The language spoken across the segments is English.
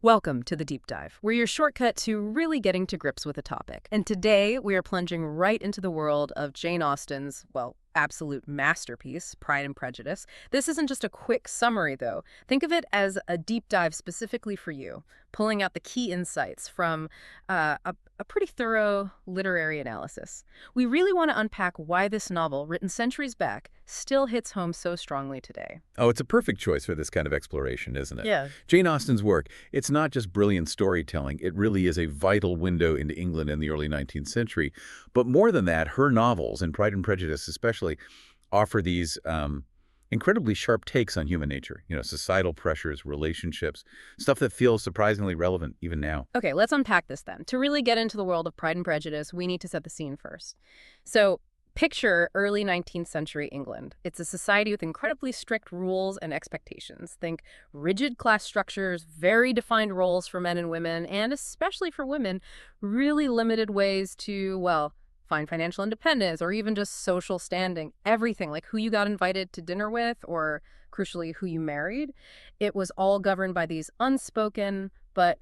Welcome to the Deep Dive. We're your shortcut to really getting to grips with a topic. And today we are plunging right into the world of Jane Austen's, well, absolute masterpiece, Pride and Prejudice. This isn't just a quick summary, though. Think of it as a deep dive specifically for you, pulling out the key insights from a pretty thorough literary analysis. We really want to unpack why this novel, written centuries back, still hits home so strongly today. Oh, it's a perfect choice for this kind of exploration, isn't it? Yeah. Jane Austen's work, it's not just brilliant storytelling. It really is a vital window into England in the early 19th century. But more than that, her novels, and Pride and Prejudice especially, offer these incredibly sharp takes on human nature, societal pressures, relationships, stuff that feels surprisingly relevant even now. Okay, let's unpack this then. To really get into the world of Pride and Prejudice, we need to set the scene first. So, picture early 19th century England. It's a society with incredibly strict rules and expectations. Think rigid class structures, very defined roles for men and women, and especially for women, really limited ways to, well, find financial independence or even just social standing. Everything, like who you got invited to dinner with or, crucially, who you married. It was all governed by these unspoken but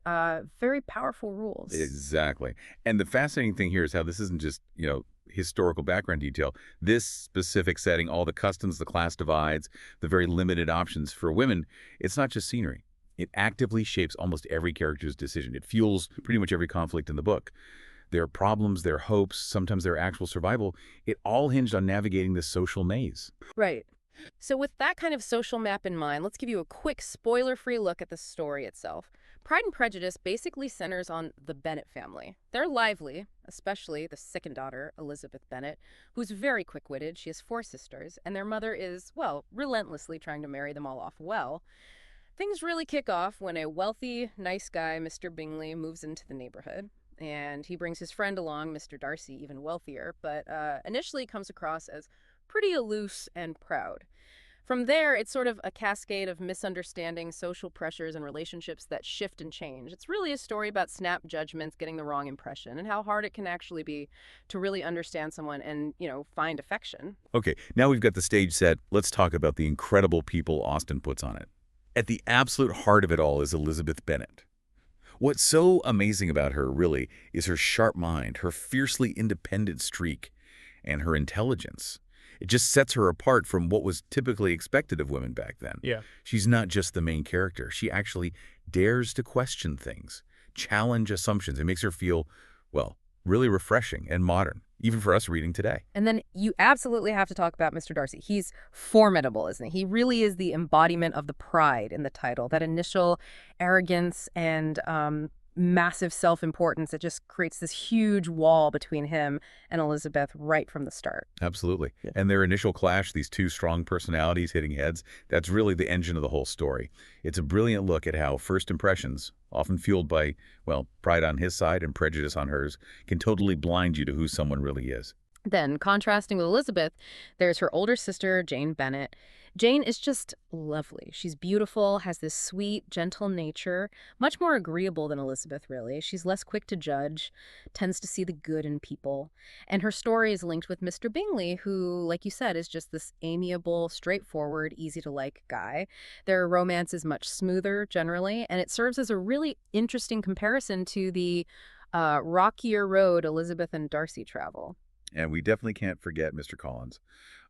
very powerful rules. Exactly. And the fascinating thing here is how this isn't just, historical background detail. This specific setting, all the customs, the class divides, the very limited options for women, it's not just scenery. It actively shapes almost every character's decision. It fuels pretty much every conflict in the book. Their problems, their hopes, sometimes their actual survival, it all hinged on navigating this social maze. Right. So with that kind of social map in mind, let's give you a quick spoiler-free look at the story itself. Pride and Prejudice basically centers on the Bennet family. They're lively, especially the second daughter, Elizabeth Bennet, who's very quick-witted. She has 4 sisters, and their mother is, well, relentlessly trying to marry them all off well. Things really kick off when a wealthy, nice guy, Mr. Bingley, moves into the neighborhood. And he brings his friend along, Mr. Darcy, even wealthier, but initially comes across as pretty aloof and proud. From there, it's sort of a cascade of misunderstandings, social pressures, and relationships that shift and change. It's really a story about snap judgments, getting the wrong impression, and how hard it can actually be to really understand someone and, find affection. Okay, now we've got the stage set. Let's talk about the incredible people Austen puts on it. At the absolute heart of it all is Elizabeth Bennet. What's so amazing about her, really, is her sharp mind, her fiercely independent streak, and her intelligence. It just sets her apart from what was typically expected of women back then. Yeah. She's not just the main character. She actually dares to question things, challenge assumptions. It makes her feel, well, really refreshing and modern, even for us reading today. And then you absolutely have to talk about Mr. Darcy. He's formidable, isn't he? He really is the embodiment of the pride in the title, that initial arrogance and massive self-importance that just creates this huge wall between him and Elizabeth right from the start. Absolutely. Yeah. And their initial clash, these two strong personalities hitting heads, that's really the engine of the whole story. It's a brilliant look at how first impressions, often fueled by, well, pride on his side and prejudice on hers, can totally blind you to who someone really is. Then, contrasting with Elizabeth, there's her older sister, Jane Bennet. Jane is just lovely. She's beautiful, has this sweet, gentle nature, much more agreeable than Elizabeth, really. She's less quick to judge, tends to see the good in people. And her story is linked with Mr. Bingley, who, like you said, is just this amiable, straightforward, easy-to-like guy. Their romance is much smoother, generally, and it serves as a really interesting comparison to the rockier road Elizabeth and Darcy travel. And we definitely can't forget Mr. Collins.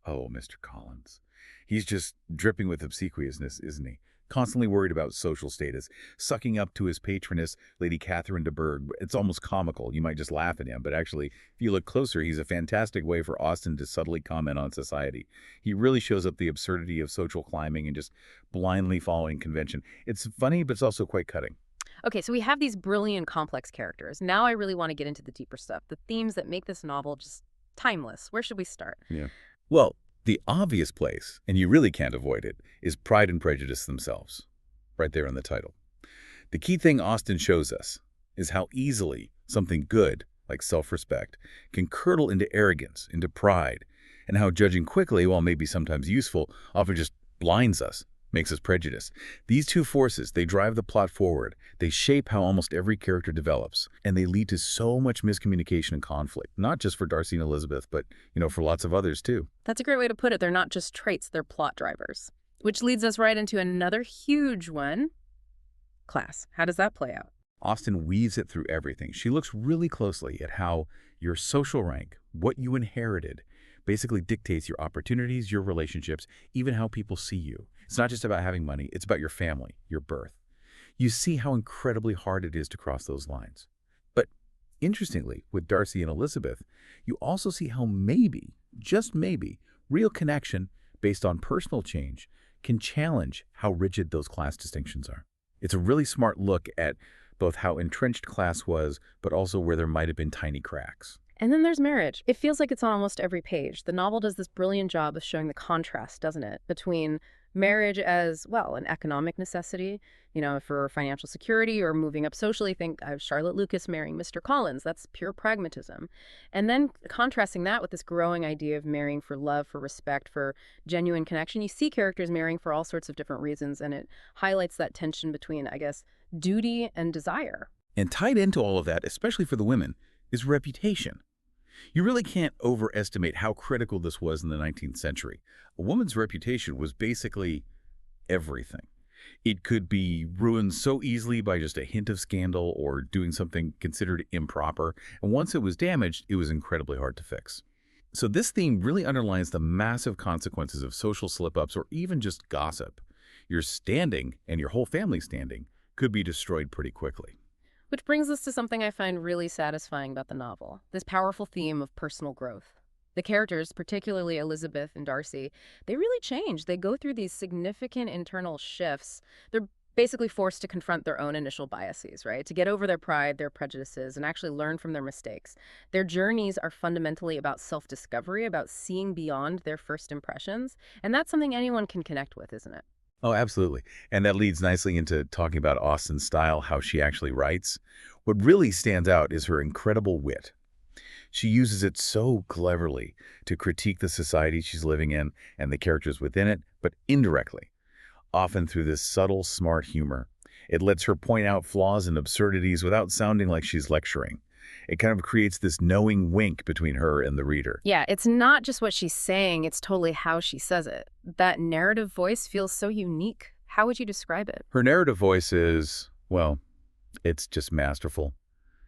Oh, Mr. Collins. He's just dripping with obsequiousness, isn't he? Constantly worried about social status, sucking up to his patroness, Lady Catherine de Bourgh. It's almost comical. You might just laugh at him, but actually, if you look closer, he's a fantastic way for Austen to subtly comment on society. He really shows up the absurdity of social climbing and just blindly following convention. It's funny, but it's also quite cutting. Okay, so we have these brilliant, complex characters. Now I really want to get into the deeper stuff, the themes that make this novel just timeless. Where should we start? Yeah. Well, the obvious place, and you really can't avoid it, is Pride and Prejudice themselves, right there in the title. The key thing Austen shows us is how easily something good, like self-respect, can curdle into arrogance, into pride, and how judging quickly, while maybe sometimes useful, often just blinds us, makes us prejudiced. These two forces, they drive the plot forward. They shape how almost every character develops, and they lead to so much miscommunication and conflict, not just for Darcy and Elizabeth, but, for lots of others too. That's a great way to put it. They're not just traits, they're plot drivers. Which leads us right into another huge one, class. How does that play out? Austen weaves it through everything. She looks really closely at how your social rank, what you inherited, basically dictates your opportunities, your relationships, even how people see you. It's not just about having money, it's about your family, your birth. You see how incredibly hard it is to cross those lines. But interestingly, with Darcy and Elizabeth, you also see how maybe, just maybe, real connection based on personal change can challenge how rigid those class distinctions are. It's a really smart look at both how entrenched class was, but also where there might have been tiny cracks. And then there's marriage. It feels like it's on almost every page. The novel does this brilliant job of showing the contrast, doesn't it, between marriage as, well, an economic necessity, for financial security or moving up socially. Think of Charlotte Lucas marrying Mr. Collins. That's pure pragmatism. And then contrasting that with this growing idea of marrying for love, for respect, for genuine connection. You see characters marrying for all sorts of different reasons, and it highlights that tension between, I guess, duty and desire. And tied into all of that, especially for the women, is reputation. You really can't overestimate how critical this was in the 19th century. A woman's reputation was basically everything. It could be ruined so easily by just a hint of scandal or doing something considered improper, and once it was damaged, it was incredibly hard to fix. So this theme really underlines the massive consequences of social slip-ups or even just gossip. Your standing, and your whole family's standing, could be destroyed pretty quickly. Which brings us to something I find really satisfying about the novel, this powerful theme of personal growth. The characters, particularly Elizabeth and Darcy, they really change. They go through these significant internal shifts. They're basically forced to confront their own initial biases, right? To get over their pride, their prejudices, and actually learn from their mistakes. Their journeys are fundamentally about self-discovery, about seeing beyond their first impressions, and that's something anyone can connect with, isn't it? Oh, absolutely. And that leads nicely into talking about Austen's style, how she actually writes. What really stands out is her incredible wit. She uses it so cleverly to critique the society she's living in and the characters within it, but indirectly, often through this subtle, smart humor. It lets her point out flaws and absurdities without sounding like she's lecturing. It kind of creates this knowing wink between her and the reader. Yeah, it's not just what she's saying, it's totally how she says it. That narrative voice feels so unique. How would you describe it? Her narrative voice is, well, it's just masterful.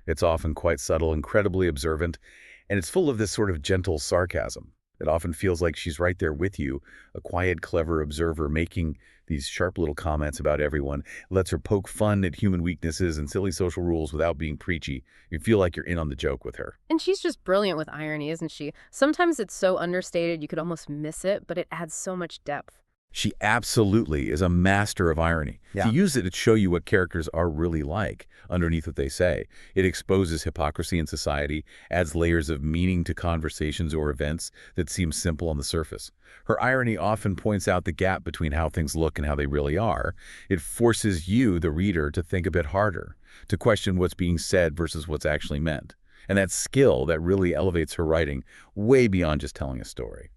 It's often quite subtle, incredibly observant, and it's full of this sort of gentle sarcasm. It often feels like she's right there with you, a quiet, clever observer making these sharp little comments about everyone, lets her poke fun at human weaknesses and silly social rules without being preachy. You feel like you're in on the joke with her. And she's just brilliant with irony, isn't she? Sometimes it's so understated you could almost miss it, but it adds so much depth. She absolutely is a master of irony. Yeah. She uses it to show you what characters are really like underneath what they say. It exposes hypocrisy in society, adds layers of meaning to conversations or events that seem simple on the surface. Her irony often points out the gap between how things look and how they really are. It forces you, the reader, to think a bit harder, to question what's being said versus what's actually meant. And that skill that really elevates her writing way beyond just telling a story.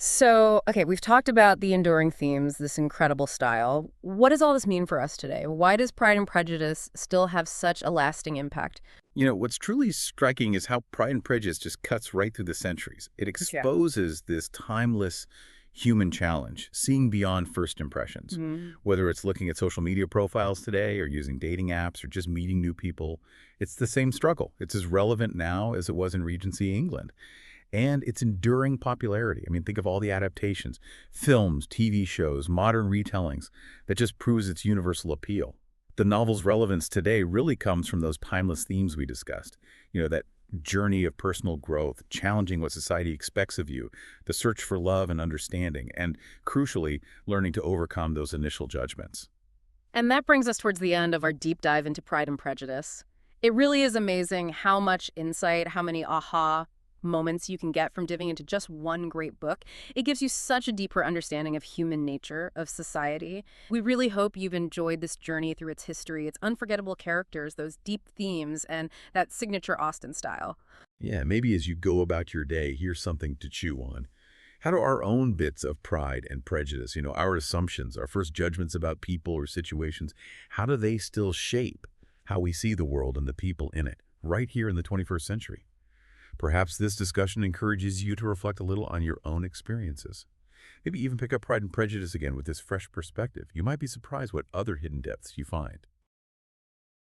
So, okay, we've talked about the enduring themes, this incredible style. What does all this mean for us today? Why does Pride and Prejudice still have such a lasting impact? What's truly striking is how Pride and Prejudice just cuts right through the centuries. It exposes this timeless human challenge, seeing beyond first impressions. Whether it's looking at social media profiles today or using dating apps or just meeting new people, it's the same struggle. It's as relevant now as it was in Regency England. And its enduring popularity. I mean, think of all the adaptations, films, TV shows, modern retellings, that just proves its universal appeal. The novel's relevance today really comes from those timeless themes we discussed. That journey of personal growth, challenging what society expects of you, the search for love and understanding, and crucially, learning to overcome those initial judgments. And that brings us towards the end of our deep dive into Pride and Prejudice. It really is amazing how much insight, how many aha moments you can get from diving into just one great book. It gives you such a deeper understanding of human nature, of society. We really hope you've enjoyed this journey through its history, its unforgettable characters, those deep themes, and that signature Austen style. Yeah, maybe as you go about your day, here's something to chew on. How do our own bits of Pride and Prejudice, our assumptions, our first judgments about people or situations, how do they still shape how we see the world and the people in it, right here in the 21st century? Perhaps this discussion encourages you to reflect a little on your own experiences. Maybe even pick up Pride and Prejudice again with this fresh perspective. You might be surprised what other hidden depths you find.